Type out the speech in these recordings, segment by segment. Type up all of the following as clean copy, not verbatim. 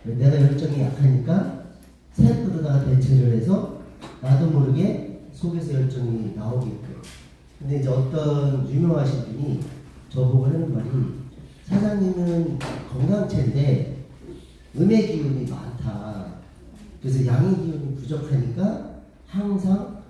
내가 열정이 약하니까 셀프로다가 대체를 해서 나도 모르게 속에서 열정이 나오게끔. 근데 이제 어떤 유명하신 분이 저보고 하는 말이, 사장님은 건강체인데 음의 기운이 많다. 그래서 양의 기운이 부족하니까 항상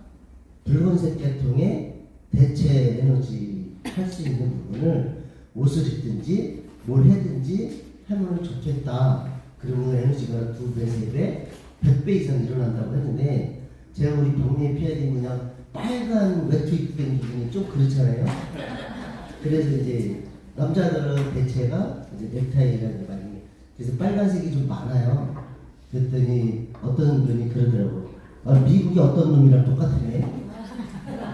붉은색 계통의 대체 에너지 할 수 있는 부분을 옷을 입든지 뭘 해든지 하면 좋겠다. 그러면 에너지가 2배, 3배, 100배 이상 일어난다고 했는데, 제가 우리 동네 PID 그냥 빨간 외투 입고 다니기는 좀 그렇잖아요. 그래서 이제 남자들은 대체가 이제 넥타이가 이제 많이, 그래서 빨간색이 좀 많아요. 그랬더니 어떤 분이 그러더라고. 아, 미국이 어떤 놈이랑 똑같네.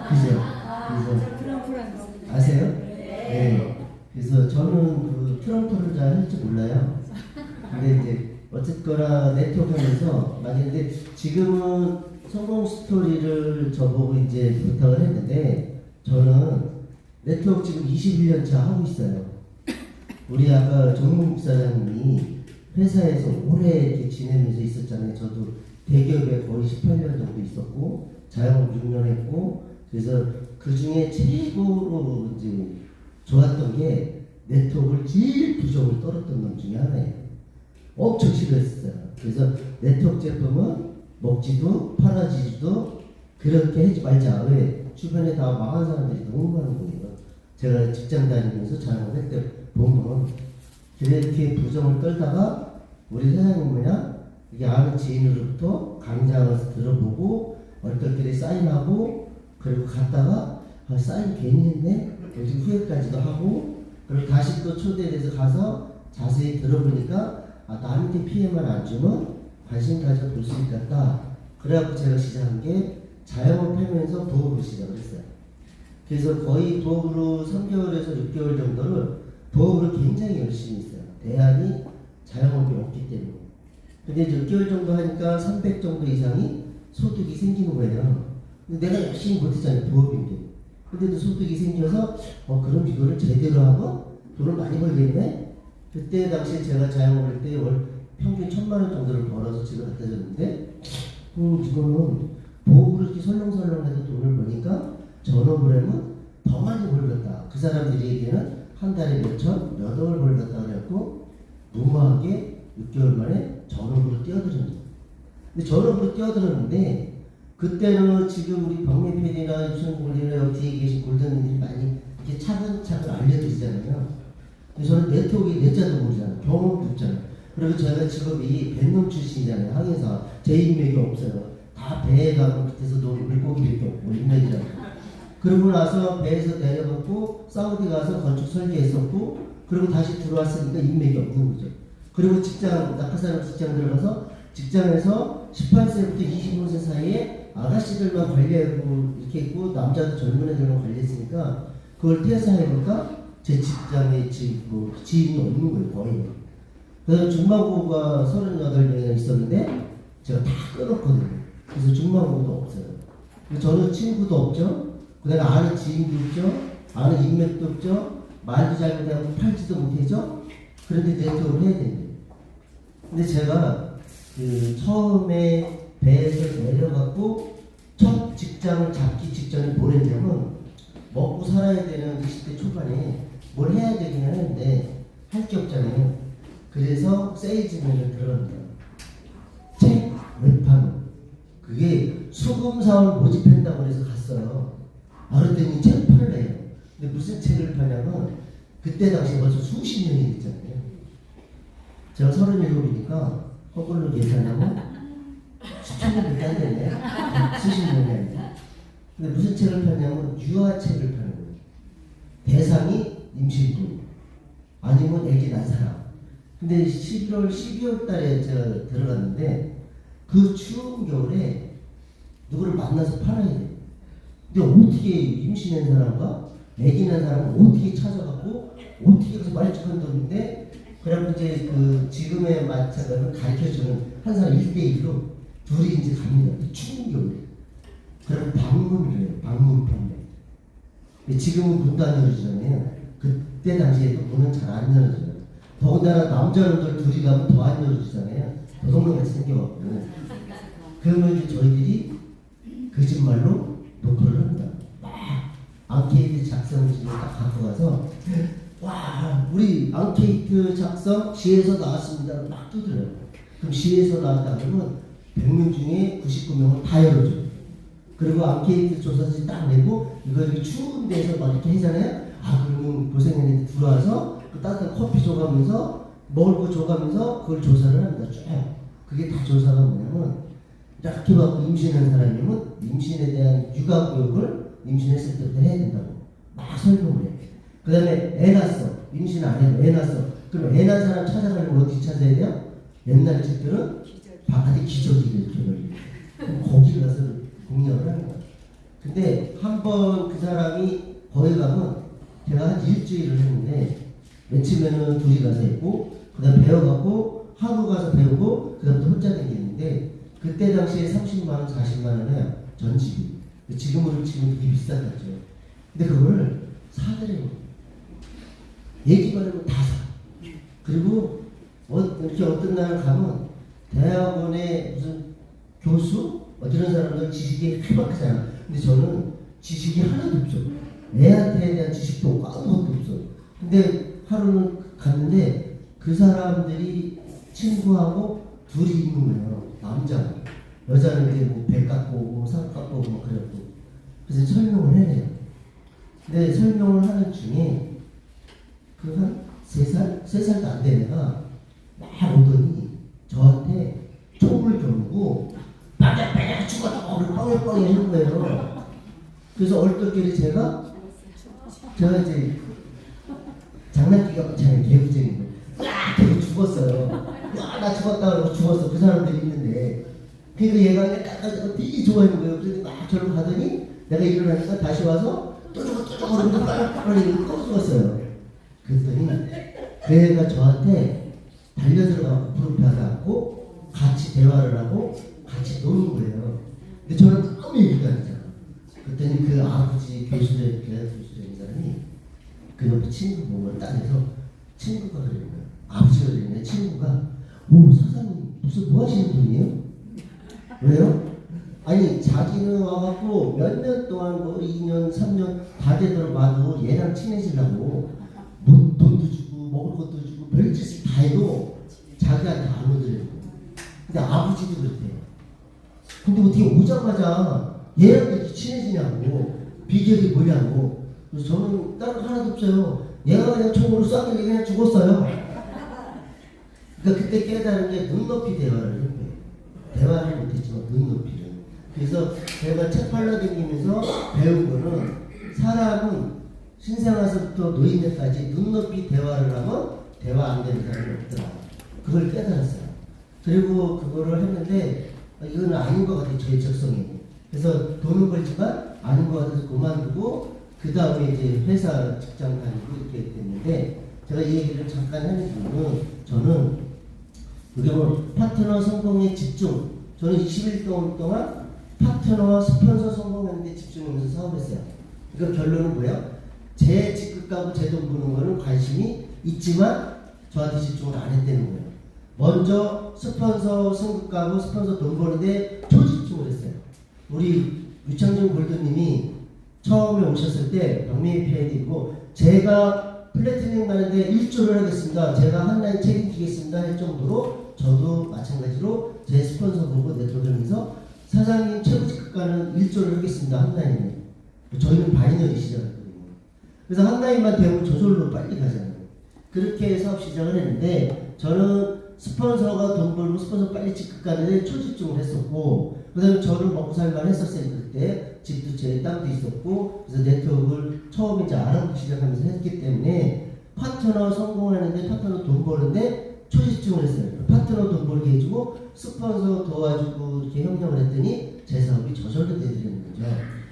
그죠? 그래서 아세요? 네. 그래서 저는 그 트럼프를 잘 할 줄 몰라요. 근데 이제 어쨌거나 네트워크하면서 만약에 지금은 성공 스토리를 저보고 이제 부탁을 했는데, 저는 네트워크 지금 21년 차 하고 있어요. 우리 아까 정용 사장님이 회사에서 오래 이렇게 지내면서 있었잖아요. 저도 대기업에 거의 18년 정도 있었고 자영업 6년 했고, 그래서 그 중에 최고로 이제 좋았던 게 네트워크를 제일 부정을 떨었던 놈 중에 하나예요. 엄청 싫어했어요. 그래서 네트워크 제품은 먹지도 팔아지지도 그렇게 하지 말자. 왜? 주변에 다 망한 사람들이 너무 많은 거예요. 제가 직장 다니면서 자영업할 때 보면 그렇게 부정을 떨다가 우리 사장님 뭐냐, 이게 아는 지인으로부터 강좌를 들어보고 얼떨결에 사인하고, 그리고 갔다가 아, 사인 괜히 했네? 요즘 후회까지도 하고, 그리고 다시 또 초대돼서 가서 자세히 들어보니까 아, 남한테 피해만 안 주면 관심 가져 볼 수 있겠다. 그래갖고 제가 시작한 게 자영업 하면서 부업을 시작을 했어요. 그래서 거의 부업으로 3개월에서 6개월 정도를 부업으로 굉장히 열심히 했어요. 대안이 자영업이 없기 때문에. 근데 6개월 정도 하니까 300 정도 이상이 소득이 생기는 거예요. 근데 내가 열심히 못했잖아요. 부업인데. 근데도 소득이 생겨서 그럼 이거를 제대로 하면 돈을 많이 벌겠네? 그때 당시에 제가 자영업을 할 때 월 평균 1,000만 원 정도를 벌어서 집에 갖다 줬는데, 이거는 부업으로 이렇게 설렁설렁해서 돈을 버니까 전업을 하면 더 많이 벌겠다. 그 사람들에게는 한 달에 몇천, 몇 억을 벌겠다 그래갖고 무모하게 6개월 만에 전업으로 뛰어들었어요. 근데 전업으로 뛰어들었는데, 그때는 지금 우리 박미 PD나 유승골이나 여기 뒤에 계신 골든님들이 많이 이렇게 차근차근 알려드리잖아요. 근데 저는 네트워크에 내자도 모르잖아요. 경험도 없잖아요. 그리고 제가 직업이 뱃놈 출신이잖아요. 항해사. 제 인맥이 없어요. 다 배에 가고 밑에서 물고기밖에 없고 인맥이잖아요. 그러고 나서 배에서 내려갔고 사우디 가서 건축 설계했었고, 그리고 다시 들어왔으니까 인맥이 없는 거죠. 그리고 직장, 낙하산 직장 들어가서 직장에서 18세부터 25세 사이에 아가씨들만 관리하고 이렇게 있고 남자도 젊은 애들만 관리했으니까 그걸 퇴사해볼까? 제 직장에 지인이 없는 거예요, 거의. 그래서 중망고가 38명이나 있었는데 제가 다 끊었거든요. 그래서 중망고도 없어요. 저는 친구도 없죠. 그 다음에 아는 지인도 없죠. 아는 인맥도 없죠. 말도 잘못하고 팔지도 못하죠. 그런데 네트워크를 해야 되는데. 근데 제가 처음에 배에서 내려갔고 첫 직장을 잡기 직전에 뭘 했냐면, 먹고 살아야 되는 20대 초반에 뭘 해야 되긴 하는데 할 게 없잖아요. 그래서 세일즈맨을 들어갑니다. 책 웹판, 그게 수금사원 모집한다고 해서 갔어요. 그랬더니 책 팔래요. 근데 무슨 책을 파냐면, 그때 당시 벌써 수십 년이 됐잖아요. 제가 37이니까 허걸로 계산하면 수천 년이 딴데네. 수십 년이 아니라. 근데 무슨 책을 파냐면 유아책을 파는 거예요. 대상이 임신부 아니면 애기 낳은 사람. 근데 11월, 12월 달에 제가 들어갔는데 그 추운 겨울에 누구를 만나서 팔아야 돼. 근데 어떻게 임신한 사람과 애기 낳은 사람을 어떻게 찾아갖고 어떻게 해서 말죽한 돈인데, 그래갖고 이제 그 지금의 마찬가지로 가르쳐주는 한 사람 1대1로 둘이 이제 갑니다. 그 추운 겨울에. 그리고 방문을 해요. 방문 판매. 지금은 문도 안 열어주잖아요. 그때 당시에도 문은 잘 안 열어줘요. 더군다나 남자놈들 둘이 가면 더 안 열어주잖아요. 도둑놈같이 생겨갖고. 그러면 이제 저희들이 거짓말로 노크를 합니다. 막 앙케이트 작성지를 딱 갖고 가서 와 우리 앙케이트 작성 시에서 나왔습니다. 막 두드려요. 그럼 시에서 나왔다 그러면 100명 중에 99명을 다 열어줘요. 그리고 앙케이트 조사지 딱 내고 이거 이렇게 추운 데서 막 이렇게 하잖아요. 아 그러면 고생했는데 들어와서 그 따뜻한 커피 줘가면서 먹을 거 줘가면서 그걸 조사를 합니다. 쭉. 그게 다 조사가 뭐냐면 이렇게 막 임신한 사람이면 임신에 대한 육아 교육을 임신했을 때부터 해야 된다고 막 설명을 해. 그 다음에 애 낳았어. 임신 안 해도 애 낳았어. 그럼 애 낳은 사람 찾아가려면 어디 찾아야 돼요? 옛날 집들은 바깥에 기저귀를 이렇게 걸리고 그럼 거기 가서 공략을 하는 거야. 근데 한 번 그 사람이 거기 가면 제가 한 일주일을 했는데 맨 처음에는 둘이 가서 했고 그 다음 배워갖고 하루 가서 배우고 그 다음부터 혼자 다니는데 그때 당시에 30만원 40만원에 전집이 지금으로 치면 되게 비쌌겠죠. 근데 그걸 사더래요. 얘기만 하면 다 사. 그리고 이렇게 어떤 날 가면 대학원의 무슨 교수? 이런 사람들 지식이 해박하잖아. 근데 저는 지식이 하나도 없어. 애한테 대한 지식도 아무것도 없어. 근데 하루는 갔는데 그 사람들이 친구하고 둘이 있는 거예요. 남자가. 여자는 이제 뭐 배 깎고 오고 상 깎고 오고 막 그랬고. 그래서 설명을 해내요. 근데 설명을 하는 중에 그 한 3살도 안 된 애가 막 오더니 저한테 총을 겨누고 빠져 죽었다고 뻥뻥 하는 거예요. 그래서 얼떨결에 제가 이제 장난기가 많잖아요. 개구쟁이 거. 야! 걔 죽었어요. 야! 나 죽었다 그러고 죽었어. 그 사람들이 있는데. 그러니까 얘가 그냥 깎아주고 되게 좋아하는 거예요. 그래서 막 저를 가더니 내가 일어나니까 다시 와서 또 죽어 그러고 빨리 또 죽었어요. 그랬더니 그 애가 저한테 달려들어가고 무릎에 앉고 같이 대화를 하고 같이 노는 거예요. 근데 저는 아무 얘기도 안 했잖아. 그랬더니 그 아버지 교수된 사람이 그 옆에 친구 보고 딱 해서 친구가 그러는 거예요. 아버지가 그러는데 친구가 오 사장님 무슨 뭐 하시는 분이에요? 왜요? 아니 자기는 와갖고 몇 년 동안 뭐 2년 3년 다 되도록 와도 얘랑 친해지려고 뭐 돈도 주고 먹을 것도 주고 별짓을 다 해도 자기한테 안 오더래요. 근데 아버지도 그랬대요. 근데 어떻게 오자마자 얘랑 이렇게 친해지냐고 비결이 뭐냐고. 그래서 저는 다른 거 하나도 없어요. 얘가 그냥 총으로 쏴길래 그냥 죽었어요. 그러니까 그때 깨달은 게 눈높이 대화를 한 거예요. 대화를 못했지만 눈높이를. 그래서 제가 책 팔러 다니면서 배운 거는 사람은 신생아서부터 노인네까지 눈높이 대화를 하면 대화 안 되는 사람이 없더라. 그걸 깨달았어요. 그리고 그거를 했는데 이건 아닌 것 같아요. 저의 적성이. 그래서 돈은 벌지만 아닌 것 같아서 그만두고 그 다음에 이제 회사 직장 다니고 이렇게 됐는데 제가 이 얘기를 잠깐 하는 이유는 저는 우리 파트너 성공에 집중. 저는 20일 동안 파트너와 스폰서 성공하는 데 집중하면서 사업했어요. 그러니까 결론은 뭐야? 제 직급가고 제 돈 버는 거는 관심이 있지만 저한테 집중을 안 했다는 거예요. 먼저 스폰서 승급가고 스폰서 돈 버는데 초집중을 했어요. 우리 유창준 골드님이 처음에 오셨을 때 박미희 PID고 제가 플래티넘 가는데 1조를 하겠습니다. 제가 한라인 책임지겠습니다 할 정도로 저도 마찬가지로 제 스폰서 보고 네트워크에서 사장님 최고직급가는 1조를 하겠습니다. 한라인에. 저희는 바이너리 시작했거든요. 그래서 한라인만 되면 저절로 빨리 가잖아요. 그렇게 사업 시작을 했는데 저는 스폰서가 돈 벌고 스폰서 빨리 직급 가는데 초집중을 했었고 그 다음에 저를 먹고 살만 했었어요. 그때 집도 제 땅도 있었고 그래서 네트워크를 처음 이제 알아보기 시작하면서 했기 때문에 파트너 성공하는데 파트너 돈 버는데 초집중을 했어요. 파트너 돈 벌게 해주고 스폰서 도와주고 이렇게 협력을 했더니 제 사업이 저절로 되는 거죠.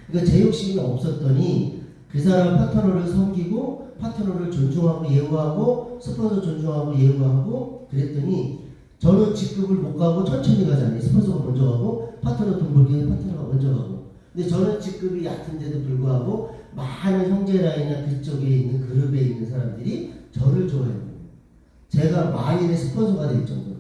그러니까 제 욕심이 없었더니 그 사람 파트너를 섬기고 파트너를 존중하고 예우하고 스폰서 존중하고 예우하고 그랬더니 저는 직급을 못 가고 천천히 가잖아요. 스폰서가 먼저 가고 파트너 돈 벌기에 파트너가 먼저 가고 근데 저는 직급이 얕은데도 불구하고 많은 형제라인이나 그쪽에 있는 그룹에 있는 사람들이 저를 좋아해요. 제가 만인의 스폰서가 될 정도로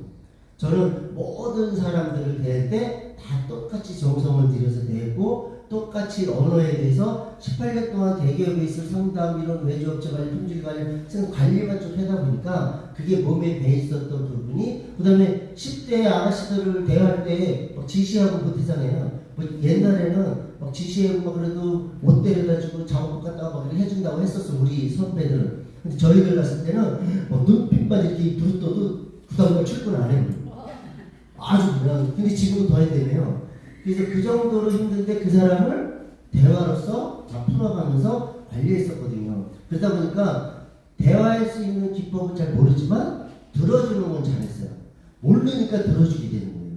저는 모든 사람들을 대할 때 다 똑같이 정성을 들여서 대고 똑같이 언어에 대해서 18년 동안 대기업에 있을 상담, 이런 외주업체 관리, 품질 관리, 관리만 쭉 하다 보니까 그게 몸에 배 있었던 부분이, 그 다음에 10대 아가씨들을 대할 때 막 지시하고 못하잖아요. 뭐 옛날에는 막 지시하고 막 그래도 못 데려다주고 작업 갖다가 막 이렇게 해준다고 했었어, 우리 선배들은. 근데 저희들 갔을 때는 뭐 눈빛만 이렇게 부르떠도 그 다음날 출근 안 해요. 아주 그냥. 근데 지금은 더 힘드네요. 그래서 그 정도로 힘든데 그 사람을 대화로서 다 풀어가면서 관리했었거든요. 그러다 보니까 대화할 수 있는 기법은 잘 모르지만 들어주는 건 잘했어요. 모르니까 들어주게 되는 거예요.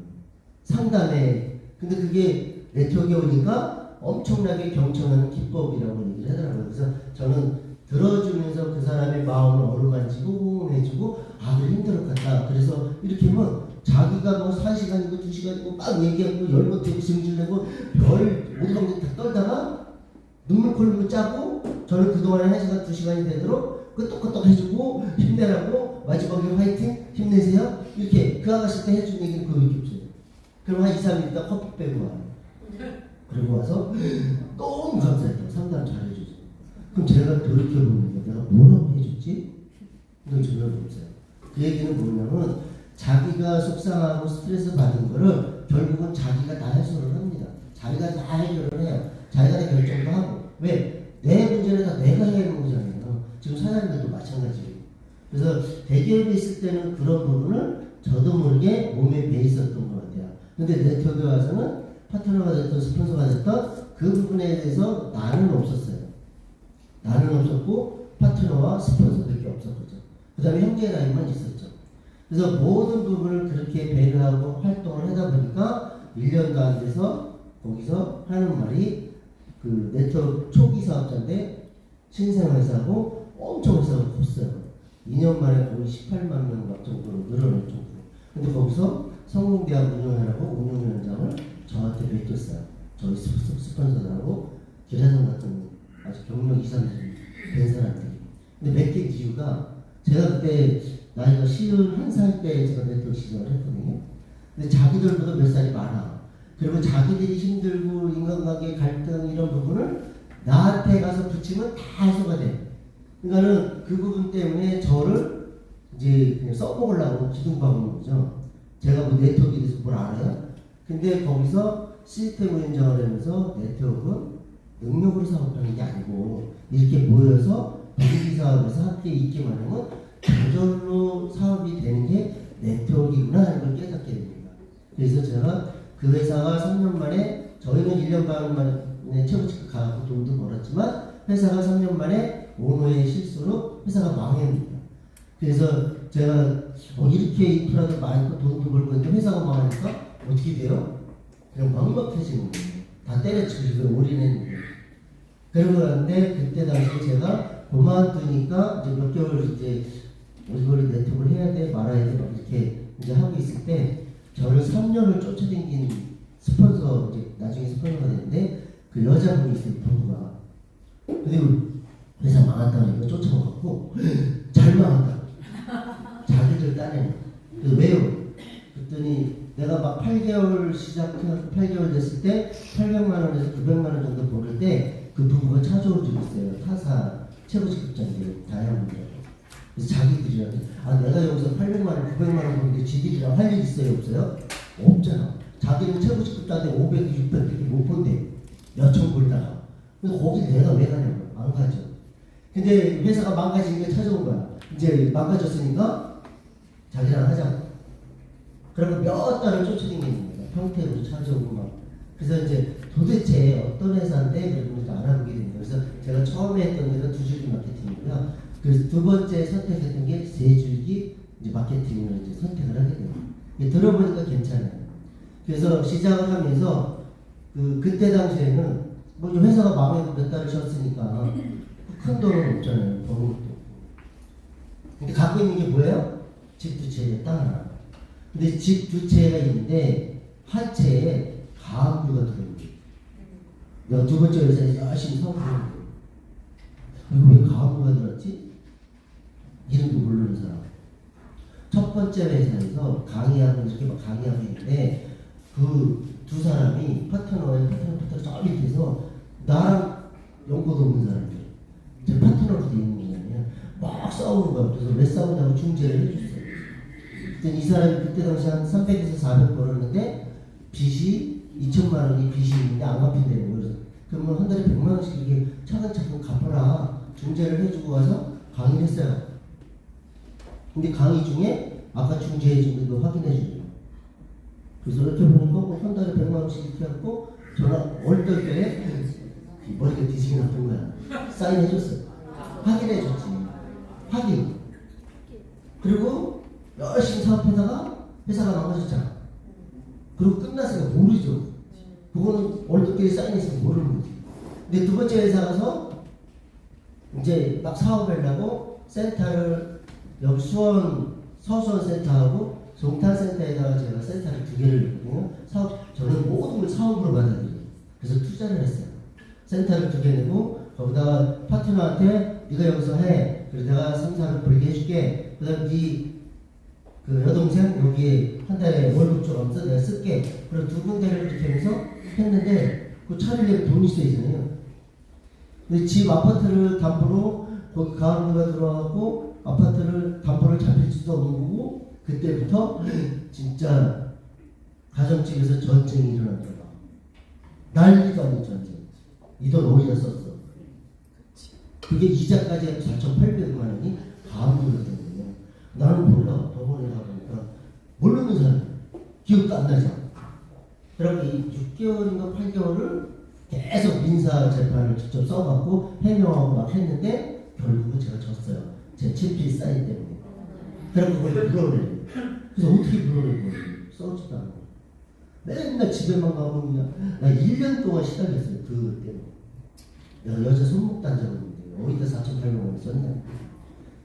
상담에. 근데 그게 네트워크에 오니까 엄청나게 경청하는 기법이라고 얘기를 하더라고요. 그래서 저는 들어주면서 그 사람의 마음을 어루만지고 호응해주고, 아 그래 힘들었겠다. 그래서 이렇게 하면 자기가 뭐 4시간이고 2시간이고 막 얘기하고 열못되고 승질내고 별 모든 것들 다 떨다가 눈물 콜로 짜고, 저는 그동안에 1시간 2시간이 되도록 끄떡끄떡 해주고 힘내라고 마지막에 화이팅 힘내세요 이렇게 그 아가씨한테 해준 얘기는 그거밖에 없어요. 그럼 한 2, 3일 있다 커피 빼고 와요. 그리고 와서 너무 감사했다, 상담 잘해줘서. 그럼 제가 돌이켜보는 게 내가 뭐라고 해줬지? 이건 전혀 없어요. 그 얘기는 뭐냐면 자기가 속상하고 스트레스 받은 거를 결국은 자기가 다 해소를 합니다. 자기가 다 해결을 해요. 자기가 다 결정도 하고. 왜? 내 문제는 다 내가 해야 하는 거잖아요. 지금 사장님들도 마찬가지예요. 그래서 대기업에 있을 때는 그런 부분을 저도 모르게 몸에 배 있었던 것 같아요. 근데 네트워크에 와서는 파트너가 됐던 스폰서가 됐던 그 부분에 대해서 나는 없었어요. 나는 없었고 파트너와 스폰서밖에 없었거죠. 그 다음에 형제 라인만 있었죠. 그래서 모든 부분을 그렇게 배려하고 활동을 하다 보니까 1년도 안 돼서 거기서 하는 말이, 그 네트워크 초기 사업자인데 신생회사고 엄청 회사가 컸어요. 2년 만에 거의 18만 명 정도로 늘어날 정도로. 근데 거기서 성공대학 운영하라고 운영위원장을 저한테 맡겼어요. 저희 스폰서들하고 계란성 같은 아주 경력 2, 3년 된 사람들이. 근데 맡긴 이유가, 제가 그때 나이가 51살 때 제가 네트워크 시작을 했거든요. 근데 자기들보다 몇 살이 많아. 그리고 자기들이 힘들고 인간관계 갈등 이런 부분을 나한테 가서 붙이면 다 해소가 돼. 그러니까는 그 부분 때문에 저를 이제 그냥 써먹으려고 기둥박은 거죠. 제가 뭐 네트워크에 대해서 뭘 알아요? 근데 거기서 시스템 운영을 하면서 네트워크는 능력으로 사업하는 게 아니고 이렇게 모여서 분위기 사업에서 함께 있기만 하면 저절로 사업이 되는 게 네트워크이구나 하는 걸 깨닫게 됩니다. 그래서 제가 그 회사가 3년 만에, 저희는 1년 반 만에 최고직 가고 돈도 벌었지만 회사가 3년 만에 오너의 실수로 회사가 망했습니다. 그래서 제가 이렇게 인프라도 많고 돈도 벌고 있는데 회사가 망하니까 어떻게 돼요? 그냥 막막해지는 거예요. 다 때려치고 올인했는 거예요. 그러고 났는데 그때 당시에 제가 그만두니까 이제 몇 개월 이제 이걸 네트워크를 해야 돼 말아야 돼 막 이렇게 이제 하고 있을 때 저를 3년을 쫓아다닌 스폰서, 이제 나중에 스폰서가 됐는데 그 여자분이 있어요, 부부가. 근데 회사 망한다고 이거 쫓아와갖고 잘 망한다. 자기들 따내는. 그래서 왜요? 그랬더니 내가 막 8개월 시작해서 8개월 됐을 때 800만 원에서 900만 원 정도 벌을 때 그 부부가 찾아온 적이 있어요. 타사 최고직급자인데 다이아몬드라고. 그래서 자기들이랑 내가 여기서 800만 원, 900만 원 버는데 지들이랑 할 일 있어요, 없어요? 없잖아. 자기는 최고직급자인데 500, 600 이렇게 못 번대. 몇천 벌다가. 그래서 거기 내가 왜 가냐고. 망가져. 근데 회사가 망가지니까 찾아온 거야. 이제 망가졌으니까 자기랑 하자고. 그러면 몇 달을 쫓아다니는 거야. 평택으로 찾아오고 막. 그래서 이제 도대체 어떤 회사인데 그러면서 알아보게 된 거예요. 그래서 제가 처음에 했던 데는 2줄기 마케팅이고요. 그래서 두 번째 선택했던 게 3줄기 이제 마케팅을 이제 선택을 하게 돼요. 들어보니까 괜찮아요. 그래서 시작을 하면서 그때 당시에는 뭐 회사가 망해도 몇 달을 쉬었으니까 큰 돈은 없잖아요. 버는 것도 없고. 근데 갖고 있는 게 뭐예요? 집 두 채에 땅 하나. 근데 집 두 채가 있는데 한 채에 가압류가 들어있는 거예요. 두 번째 회사에서 열심히 사업을 하는 거예요. 이거 왜 가압류가 들었지? 이름도 모르는 사람. 첫 번째 회사에서 강의하고 이렇게 막 강의하고 있는데 그 두 사람이 파트너 저 밑에서 나랑 연고도 없는 사람들 제 파트너로 돼 있는 거잖아요. 막 싸우는 거야. 그래서 왜 싸우냐고 중재를 해줬어요. 그때 이 사람이 그때 당시 한 300에서 400 벌었는데 빚이 2천만 원이 빚이 있는데 안 갚힌다는 거예요. 그러면 한 달에 100만 원씩 이렇게 차근차근 갚아라. 중재를 해주고 와서 강의를 했어요. 근데 강의 중에 아까 중재해준 거 확인해 주고요. 그래서 이렇게 보니까 한 달에 100만 원씩 이렇게 갖고 전화 얼떨결에 머리가 뒤지게 나쁜 거야. 사인해줬어요. 확인해줬지. 확인. 그리고 열심히 사업하다가 회사가 망가졌잖아. 그리고 끝났으니까 모르죠. 그거는 얼떨결에 사인했으면 모르는 거지. 근데 두 번째 회사 가서 이제 막 사업을 하려고 센터를 여기 수원 서수원 센터하고 송탄 센터에다가 제가 센터를 2개를 냈거든요. 저는 모든 걸 사업으로 받아들여요. 그래서 투자를 했어요. 센터를 2개 내고 거기다가 파트너한테 네가 여기서 해. 그래서 내가 3, 400 벌게 해줄게. 그 다음 그 여동생 여기에 한 달에 월급 좀 없어 내가 쓸게. 그리고 2군데를 이렇게 하면서 했는데 그 차리려면 돈이 있어야잖아요. 근데 집 아파트를 담보로 거기 가을비가 들어와갖고 아파트를 담보를 잡힐 수도 없는 거고 그때부터 진짜 가정집에서 전쟁이 일어났더라. 난리도 아닌 전쟁. 이 돈 어디다 썼어? 그게 이자까지 해도 4,800만 원이 가압류가 된 거예요. 나는 몰라. 법원에 가보니까 모르는 사람 기억도 안 나죠. 그러니까 이 6개월인가 8개월을 계속 민사 재판을 직접 써갖고 해명하고 막 했는데 결국은 제가 졌어요. 제 친필 사인 때문에. 그래서 그걸 불어내요. 그래서 어떻게 불어낼 거예요? 써지도 않고. 맨날 집에만 가고 그냥 나 1년 동안 시달렸어요. 그 때문에. 내가 여자 손목 단장인데 어디다 4,800원 썼냐.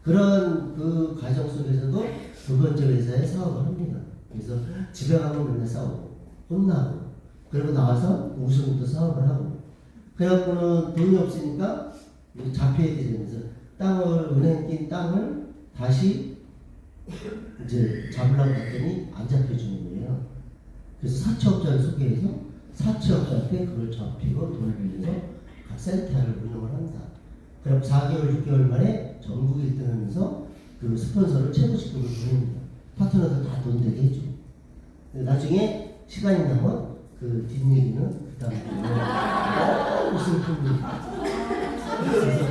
그런 그 과정 속에서도 두 번째 회사에 사업을 합니다. 그래서 집에 가면 맨날 싸우고 혼나고 그리고 나와서 우승부터 사업을 하고 그래갖고는 돈이 없으니까 잡혀야 되면서 땅을 은행 낀 땅을 다시 이제 잡으려고 했더니 안 잡혀주는 거예요. 그래서 사채업자를 소개해서 사채업자한테 그걸 잡히고 돈을 빌려서 각 센터를 운영을 합니다. 그럼 4개월, 6개월 만에 전국 1등 하면서 그 스폰서를 최고직급을 보냅니다. 파트너도 다 돈 되게 해주고. 나중에 시간이 나면 그 뒷얘기는 그 다음에 무슨 꿈입니다. 그래서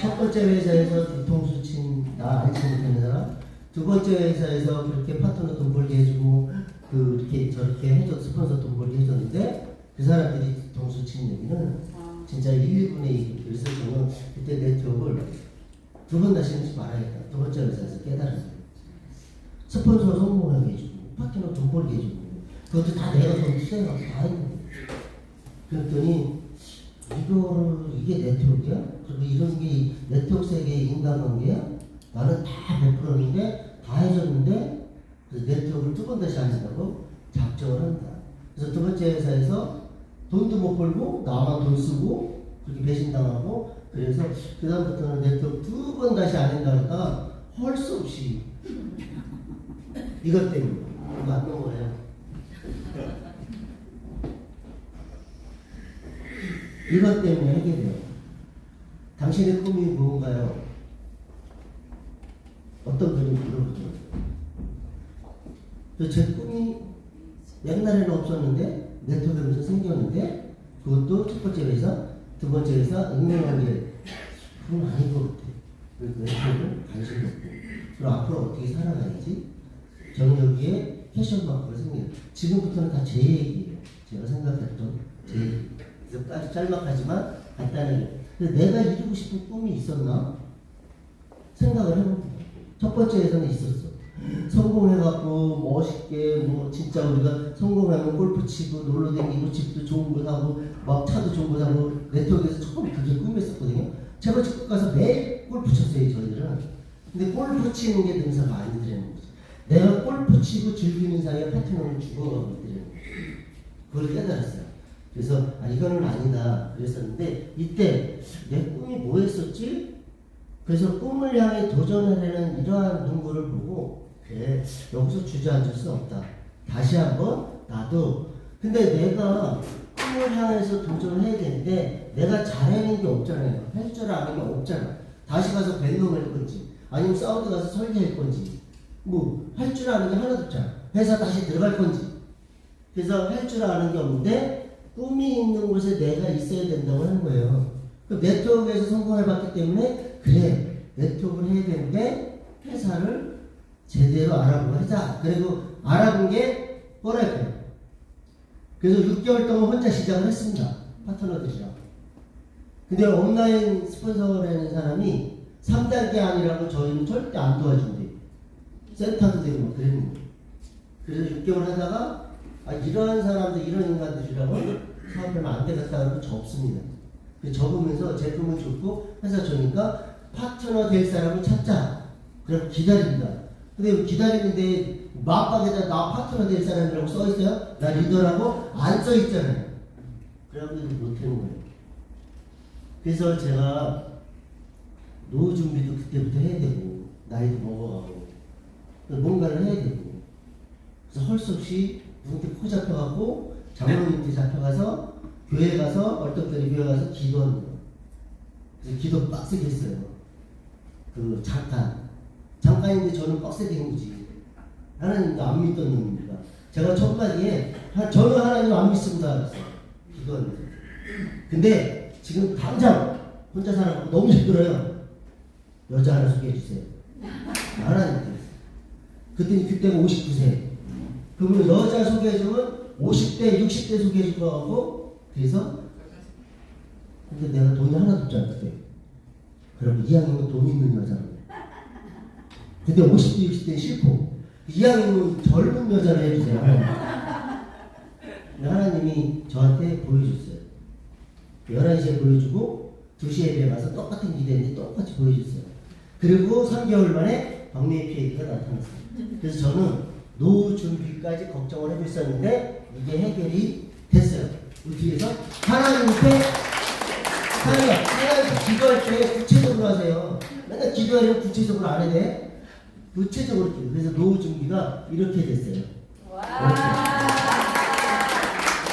첫 번째 회사에서 뒤통수 친 나 알지 못하는 사람, 두 번째 회사에서 그렇게 파트너 돈 벌게 해주고 그 이렇게 저렇게 해줘 스폰서 돈 벌게 해줬는데 그 사람들이 뒤통수 친 얘기는 진짜 1, 2분의 2. 그래서 저는 그때 네트워크를 두 번 다시 하지 말아야겠다. 두 번째 회사에서 깨달았어요. 스폰서 성공하게 해주고 파트너 돈 벌게 해주고 그것도 다 내가 돈 투자해갖고 다 했는데 그랬더니 이게 네트워크야? 그리고 이런 게 네트워크 세계의 인간관계야? 나는 다 베풀었는데 다 해줬는데 그래서 네트워크를 두 번 다시 한다고 작정을 한다. 그래서 두 번째 회사에서 돈도 못 벌고 나만 돈 쓰고 그렇게 배신당하고 그래서 그 다음부터는 네트워크 두 번 다시 안 한다니까 할 수 없이 이것 때문에 이거 안 넘어가요. 이것 때문에 하게 돼요. 당신의 꿈이 뭔가요? 어떤 분이 물어보죠. 제 꿈이 옛날에는 없었는데 네트워크에서 생겼는데 그것도 첫 번째 회사, 두 번째 회사 응용한 게 그건 아닌 것 같아. 그래서 네트워크를 관심이 없고 그럼 앞으로 어떻게 살아가야지? 저는 여기에 패션 마크가 생겨요. 지금부터는 다 제 얘기예요. 제가 생각했던 제 얘기. 그래서 짤막하지만 간단하게. 근데 내가 이루고 싶은 꿈이 있었나? 생각을 해봅니다. 첫 번째에서는 있었어. 성공해갖고 멋있게 뭐 진짜 우리가 성공하면 골프 치고 놀러 다니고 집도 좋은 거 사고 막 차도 좋은 거 사고 네트워크에서 처음 그게 꿈이었었거든요. 제가 직접 가서 매일 골프 쳤어요 저희들은. 근데 골프 치는 게 능사가 아니더라는 거죠. 내가 골프 치고 즐기는 사이에 파트너를 죽어가고 있더라는 거죠. 그걸 깨달았어요. 그래서 이거는 아니다 그랬었는데 이때 내 꿈이 뭐였었지? 그래서 꿈을 향해 도전하려는 이러한 눈물을 보고 그래, 여기서 주저앉을 수 없다. 다시 한번 나도. 근데 내가 꿈을 향해서 도전을 해야 되는데 내가 잘하는 게 없잖아요. 할 줄 아는 게 없잖아. 다시 가서 벨룸 할 건지 아니면 사우디 가서 설계할 건지 뭐 할 줄 아는 게 하나도 없잖아. 회사 다시 들어갈 건지. 그래서 할 줄 아는 게 없는데 꿈이 있는 곳에 내가 있어야 된다고 하는 거예요. 그럼 네트워크에서 성공해봤기 때문에 그래, 네트워크를 해야 되는데 회사를 제대로 알아보고 하자. 그리고 알아본 게 뻔했고요. 그래서 6개월 동안 혼자 시작을 했습니다. 파트너들이랑. 근데 온라인 스폰서라는 사람이 3단계 아니라고 저희는 절대 안 도와준대. 센터도 되고 막 그랬는 거예요. 그래서 6개월 하다가 이러한 사람들, 이런 인간들이라고 사업하면 안 되겠다 그러고 접습니다. 접으면서 제품을 줬고 회사 주니까 파트너 될 사람을 찾자. 그럼 기다립니다. 근데 기다리는데 맞박에다 나 파트너 될 사람이라고 써있어요? 나 리더라고? 안 써있잖아요. 그래가지고 못하는 거예요. 그래서 제가 노후 준비도 그때부터 해야 되고 나이도 먹어가고 뭔가를 해야 되고 그래서 할 수 없이 누군데 코 잡혀갖고 장로님한테 잡혀가서 교회 가서 얼떨결에 교회 가서 기도하는 거예요. 그래서 기도 빡세게 했어요. 그 잠깐인데 저는 빡세게 한 거지. 하나님도 안 믿던 놈입니다. 제가 첫 마디에 저는 하나님 안 믿습니다 그랬어요. 기도하면서. 근데 지금 당장 혼자 사는 거 너무 힘들어요. 여자 하나 소개해 주세요. 하나님께. 그때가 59세. 그러면 여자 소개해주면 50대, 60대 소개해줄 거 같고 그래서 근데 내가 돈이 하나도 없잖아 그때. 그럼 이왕이면 돈 있는 여자로. 근데 50대, 60대 싫고 이왕이면 젊은 여자를 해주세요. 하나님이 저한테 보여줬어요. 11시에 보여주고 2시에 예배 가서 똑같은 기대인데 똑같이 보여줬어요. 그리고 3개월 만에 박미애 PA가 나타났어요. 그래서 저는 노후 준비까지 걱정을 하고 있었는데 이게 해결이 됐어요. 뒤에서 하나님께 기도할 때 구체적으로 하세요. 맨날 기도하려면 구체적으로 안 해야 돼. 구체적으로 기도. 그래서 노후 준비가 이렇게 됐어요.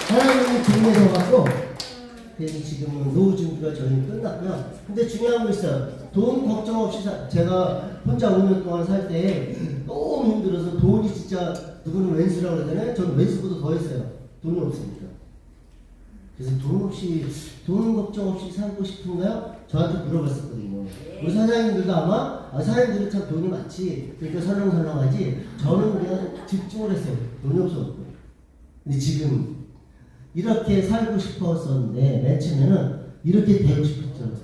하나님이 준비해서 갖고 그래서 지금은 노후 준비가 저희는 끝났고요. 근데 중요한 거 있어요. 돈 걱정 없이 제가 혼자 5년 동안 살 때 너무 힘들어서 돈이 진짜 누구는 왼수라고 그러잖아요. 저는 왼수보다 더 했어요. 돈이 없으니까. 그래서 돈 걱정 없이 살고 싶은가요? 저한테 물어봤었거든요. 우리 사장님들도 아마 사장님들이 참 돈이 많지 그러니까 설렁설렁하지 저는 그냥 집중을 했어요. 돈이 없어갖고. 근데 지금 이렇게 살고 싶었었는데 맨 처음에는 이렇게 되고 싶었죠.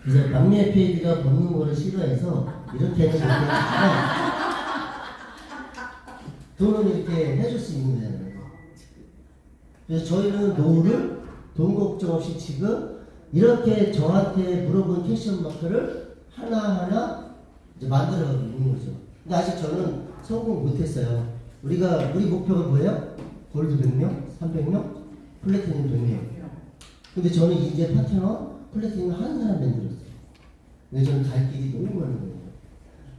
그래서 막내 PA가 벗는 거를 싫어해서 이렇게는 이렇게 돈은 이렇게 해줄 수 있는 거잖아요. 그래서 저희는 노후를 돈 걱정 없이 지금 이렇게 저한테 물어본 캐션 마크를 하나하나 이제 만들어가고 있는 거죠. 근데 아직 저는 성공 못했어요. 우리 목표가 뭐예요? 골드 100명, 300명, 플래티넘 100명. 근데 저는 이제 파트너 플래티넘 한 사람 만들었어요. 근데 저는 갈 길이 너무 많은 거예요.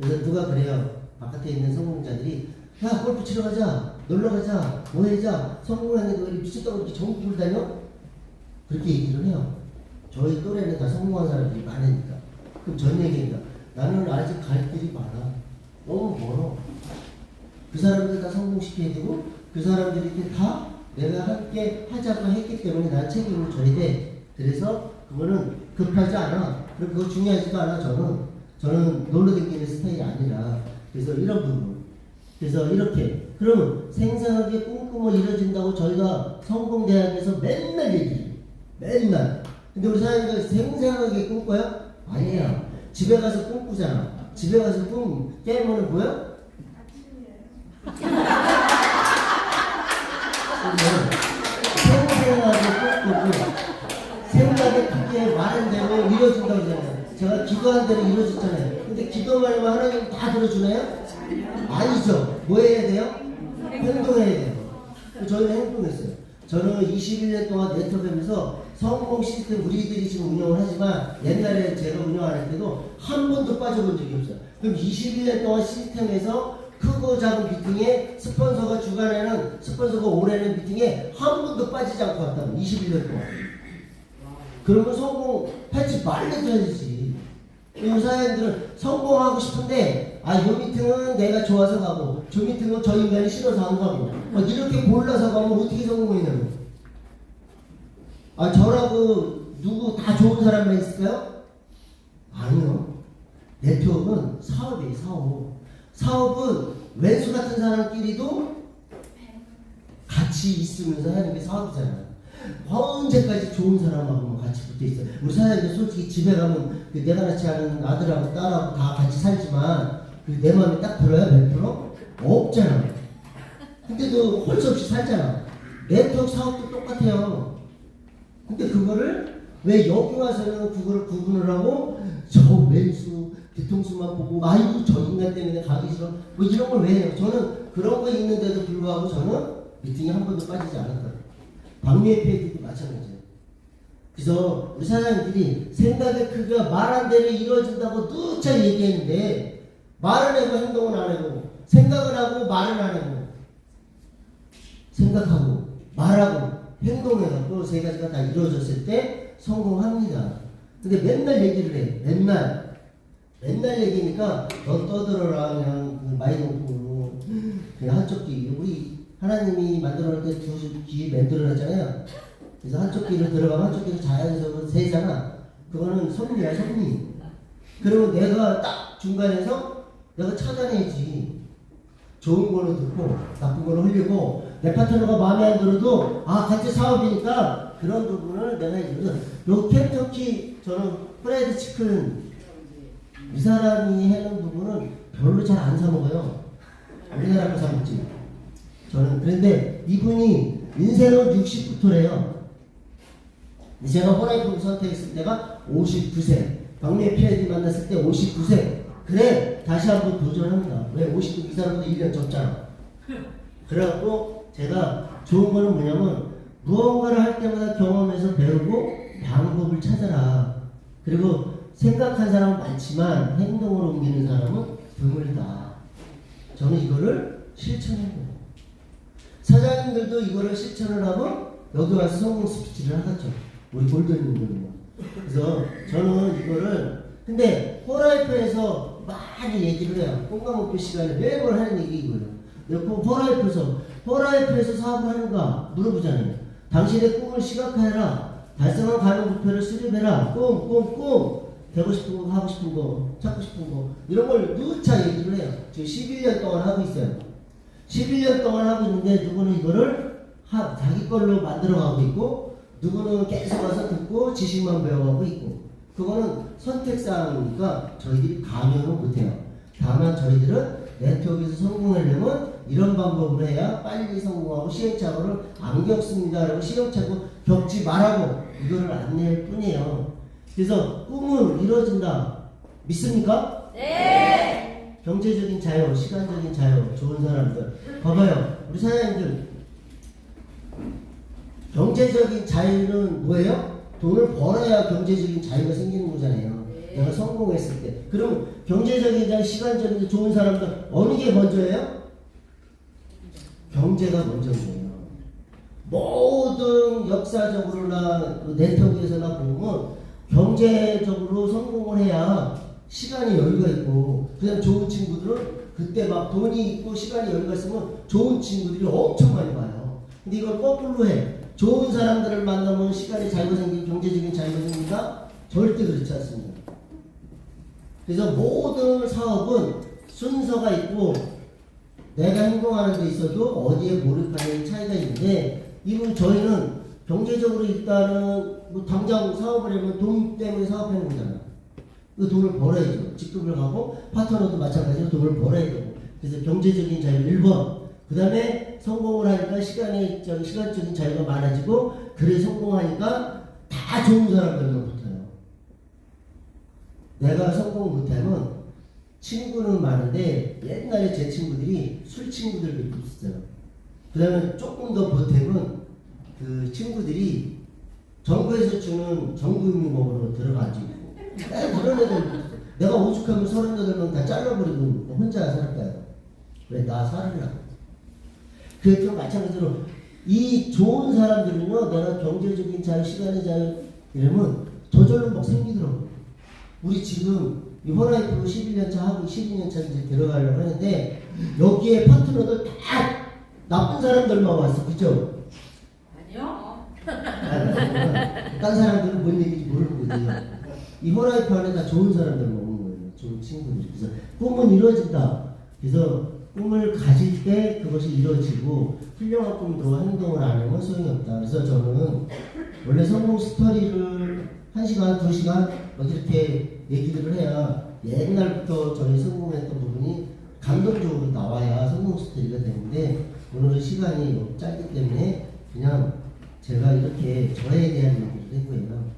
그래서 누가 그래요. 바깥에 있는 성공자들이 야 골프 치러 가자, 놀러 가자, 뭐 하자, 성공하는 거 미쳤다고 이렇게 전국을 다녀? 그렇게 얘기를 해요. 저희 또래는 다 성공한 사람들이 많으니까. 그럼 전 얘기입니다. 나는 아직 갈 길이 많아. 너무 멀어. 그 사람들 다 성공시켜야 되고 그 사람들이 이렇게 다 내가 함께 하자고 했기 때문에 난 책임을 져야 돼. 그래서 그거는 급하지 않아. 그리고 그거 중요하지도 않아. 저는 놀러 다니는 스타일이 아니라. 그래서 이런 부분. 그래서 이렇게 그러면 생생하게 꿈꾸면 이뤄진다고 저희가 성공대학에서 맨날 얘기해요. 맨날. 근데 우리 사장님들 생생하게 꿈꿔요? 아니야. 집에 가서 꿈꾸잖아. 집에 가서 깨면은 뭐야? 생생하게 꿈꾸고 생각에 크게 많은 대로 이루어진다고 하잖아요. 제가 기도한 대로 이루어졌잖아요. 근데 기도만 하면 하나님 다 들어주나요? 아니죠. 뭐 해야 돼요? 행동해야 돼요. 저희는 행동했어요. 저는 21년 동안 네트워크하면서 성공 시스템 우리들이 지금 운영을 하지만 옛날에 제가 운영할 때도 한 번도 빠져본 적이 없어요. 그럼 21년 동안 시스템에서 크고 작은 미팅에 스폰서가 주간에는 스폰서가 올해는 미팅에 한 번도 빠지지 않고 왔다고 21년 동안. 그러면 성공하지 말래줘야지. 우리 사장님들은 성공하고 싶은데 요 미팅은 내가 좋아서 가고 저 미팅은 저 인간이 싫어서 안 가고 이렇게 골라서 가면 어떻게 성공했냐고. 저라고 누구 다 좋은 사람만 있을까요? 아니요. 네트워크는 사업이에요. 사업은 왼수 같은 사람끼리도 같이 있으면서 하는 게 사업이잖아요. 언제까지 좋은 사람하고 같이 붙어 있어요. 우리 사장님들 솔직히 집에 가면 내가 낳지 않은 아들하고 딸하고 다 같이 살지만 내 마음에 딱 들어요? 100%? 없잖아. 근데도 홀 수 없이 살잖아. 네트워크 사업도 똑같아요. 근데 그거를 왜 여기 와서는 그거를 구분을 하고 저 왼수 뒤통수만 보고 아이고 저 인간 때문에 가기 싫어 뭐 이런 걸 왜 해요? 저는 그런 거 있는데도 불구하고 저는 미팅에 한 번도 빠지지 않았거든요. 박미애 PD도 마찬가지예요. 그래서 우리 사장님들이 생각의 크기가 말 안 되면 이루어진다고 누차 얘기했는데 말은 하고 행동은 안 하고 생각은 하고 말은 안 하고 생각하고 말하고 행동해갖고 세 가지가 다 이루어졌을 때 성공합니다. 근데 맨날 얘기를 해. 맨날 얘기니까 너 떠들어라 그냥 마이동풍으로 그냥 한쪽 귀 우리 하나님이 만들어놓을 때 두 귀 만들어놨잖아요. 그래서 한쪽 귀를 들어가면 한쪽 귀를 자연스럽게 세잖아. 그거는 섭리야 섭리. 그러면 내가 딱 중간에서 내가 찾아내지. 좋은 거는 듣고 나쁜 거는 흘리고 내 파트너가 마음에 안 들어도 같이 사업이니까 그런 부분을 내가 해주거든. 요 켄터키 저는 프라이드 치킨 이 사람이 해놓은 부분은 별로 잘 안 사먹어요. 우리나라 거 사먹지. 저는 그런데 이분이 인생은 60부터래요. 제가 호라이프 선택했을 때가 59세. 박미애 PID 만났을 때 59세. 그래 다시 한번 도전합니다. 왜 59세 이 사람도 1년 적잖아. 그래갖고 제가 좋은 거는 뭐냐면 무언가를 할 때마다 경험해서 배우고 방법을 찾아라. 그리고 생각한 사람은 많지만 행동으로 옮기는 사람은 드물다. 저는 이거를 실천해요. 사장님들도 이거를 실천을 하고 여기 와서 성공 스피치를 하겠죠. 우리 골든님들은요. 그래서 저는 이거를 근데 호라이프에서 많이 얘기를 해요. 공감목표 시간에 매번 하는 얘기 이거예요. 호라이프에서 사업을 하는가 물어보잖아요. 당신의 꿈을 시각화해라. 달성한 가는 목표를 수립해라. 꿈 되고 싶은 거, 하고 싶은 거, 찾고 싶은 거 이런 걸 누차 얘기를 해요. 지금 11년 동안 하고 있어요. 11년 동안 하고 있는데 누구는 이거를 자기 걸로 만들어가고 있고 누구는 계속 와서 듣고 지식만 배워가고 있고 그거는 선택사항이니까 저희들이 강요는 못해요. 다만 저희들은 네트워크에서 성공하려면 이런 방법으로 해야 빨리 성공하고 시행착오를 안 겪습니다. 라고 시행착오 겪지 말라고 이거를 안내할 뿐이에요. 그래서 꿈은 이루어진다. 믿습니까? 네. 경제적인 자유, 시간적인 자유, 좋은 사람들. 봐봐요. 우리 사장님들. 경제적인 자유는 뭐예요? 돈을 벌어야 경제적인 자유가 생기는 거잖아요. 네. 내가 성공했을 때. 그럼 경제적인 자유, 시간적인 좋은 사람들 어느 게 먼저예요? 경제가 먼저인 거예요. 모든 역사적으로나 네트워크에서나 보면 경제적으로 성공을 해야 시간이 여유가 있고 그냥 좋은 친구들은 그때 막 돈이 있고 시간이 여유가 있으면 좋은 친구들이 엄청 많이 와요. 근데 이걸 거꾸로 해. 좋은 사람들을 만나면 시간이 자유가 생기고 경제적인 자유가 생긴다? 절대 그렇지 않습니다. 그래서 모든 사업은 순서가 있고 내가 행동하는 데 있어도 어디에 몰입하는 차이가 있는데 이분 저희는 경제적으로 일단은 뭐 당장 사업을 하면 돈 때문에 사업하는 거잖아. 그 돈을 벌어야죠. 직급을 가고 파트너도 마찬가지로 돈을 벌어야 되고. 그래서 경제적인 자유 1번. 그 다음에 성공을 하니까 시간적인 자유가 많아지고 그래 성공하니까 다 좋은 사람들만 붙어요. 내가 성공 못하면 친구는 많은데 옛날에 제 친구들이 술 친구들도 있었어요. 그 다음에 조금 더 보탬은 그 친구들이 정부에서 주는 정부임목으로 들어가지고 그런 애들 내가 오죽하면 38명 다 잘라버리고 혼자 살까요? 왜 나 살으려고. 그래서 마찬가지로 이 좋은 사람들은요, 내가 경제적인 자유, 시간의 자유 이러면 저절로 막 생기더라고. 우리 지금 이 호라이프로 11년차 하고 12년차 이제 들어가려고 하는데 여기에 파트너들 다 나쁜 사람들만 왔어, 그죠? 아니요. 딴 사람들은 뭔 얘기인지 모르는 거지. 이 호라이프 안에 다 좋은 사람들만 오는 거예요. 좋은 친구들. 그래서 꿈은 이루어진다. 그래서 꿈을 가질 때 그것이 이루어지고 훌륭한 꿈도 행동을 안 하면 소용이 없다. 그래서 저는 원래 성공 스토리를 1시간, 2시간 이렇게 얘기를 해야 옛날부터 저희 성공했던 부분이 감동적으로 나와야 성공 스토리가 되는데 오늘은 시간이 짧기 때문에 그냥 제가 이렇게 저에 대한 얘기를 했고요.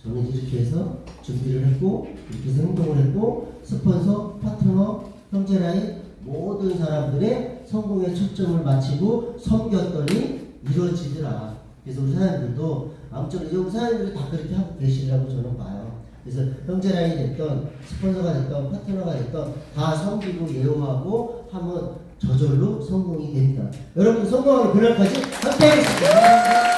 저는 이렇게 해서 준비를 했고 이렇게 해서 행동을 했고 스폰서, 파트너, 형제라인 모든 사람들의 성공에 초점을 맞추고 섬겼더니 이루어지더라. 그래서 우리 사람들도 아무쪼록 우리 사람들이 다 그렇게 하고 계시라고 저는 봐요. 그래서 형제라인이 됐던 스폰서가 됐던 파트너가 됐던 다 섬기고 예우하고 하면 저절로 성공이 됩니다. 여러분 성공하는 그날까지 함께 하겠습니다.